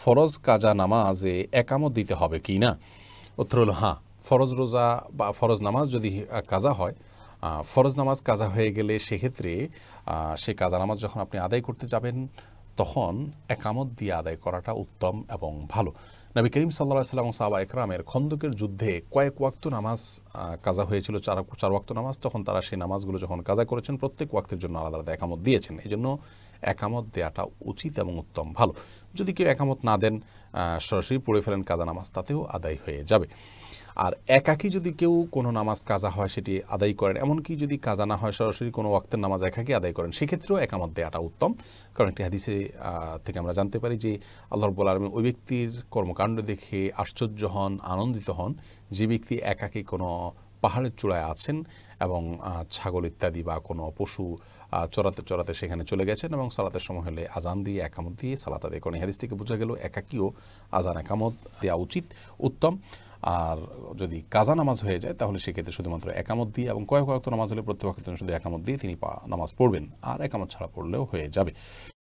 ফরজ কাজা নামাজে একামত দিতে হবে কি না? উত্তর হলো হ্যাঁ। ফরজ রোজা বা ফরজ নামাজ যদি কাজা হয়, ফরজ নামাজ কাজা হয়ে গেলে সেক্ষেত্রে সেই কাজা নামাজ যখন আপনি আদায় করতে যাবেন তখন একামত দিয়ে আদায় করাটা উত্তম এবং ভালো। নবী করিম সাল্লাল্লাহু আলাইহি ওয়াসাল্লাম সাহাবা একরামের খন্দকের যুদ্ধে কয়েক ওয়াক্ত নামাজ কাজা হয়েছিল, চার ওয়াক্ত নামাজ। তখন তারা সেই নামাজগুলো যখন কাজা করেছেন প্রত্যেক ওয়াক্তের জন্য আলাদা আলাদা একামত দিয়েছেন। এই জন্য একামত দেওয়াটা উচিত এবং উত্তম, ভালো। যদি কেউ একামত না দেন, সরাসরি পড়ে ফেলেন কাজা নামাজ, তাতেও আদায় হয়ে যাবে। আর একাকী যদি কেউ কোনো নামাজ কাজা হয় সেটি আদায় করেন, এমনকি যদি কাজা না হয় সরাসরি কোনো ওয়াক্তের নামাজ একাকী আদায় করেন, সেক্ষেত্রেও একামত দেওয়াটা উত্তম। কারণ একটি হাদিসে থেকে আমরা জানতে পারি যে আল্লাহ রাব্বুল আলামিন ওই ব্যক্তির কর্মকাণ্ড দেখে আশ্চর্য হন, আনন্দিত হন যে ব্যক্তি একাকী কোনো পাহাড়ের চূড়ায় আছেন এবং ছাগল ইত্যাদি বা কোনো পশু চড়াতে চড়াতে সেখানে চলে গেছেন এবং সালাতের সময় হলে আজান দিয়ে একামত দিয়ে সালাত আদায় করেন। হাদিস থেকে বোঝা গেল একাকীও আজান একামত দেওয়া উচিত, উত্তম। আর যদি কাজা নামাজ হয়ে যায় তাহলে সেক্ষেত্রে শুধুমাত্র একামত দিয়ে এবং কয়েক ওয়াক্ত নামাজ হলে প্রত্যেক ওয়াক্তের জন্য শুধু একামত দিয়ে তিনি নামাজ পড়বেন, আর একামত ছাড়া পড়লেও হয়ে যাবে।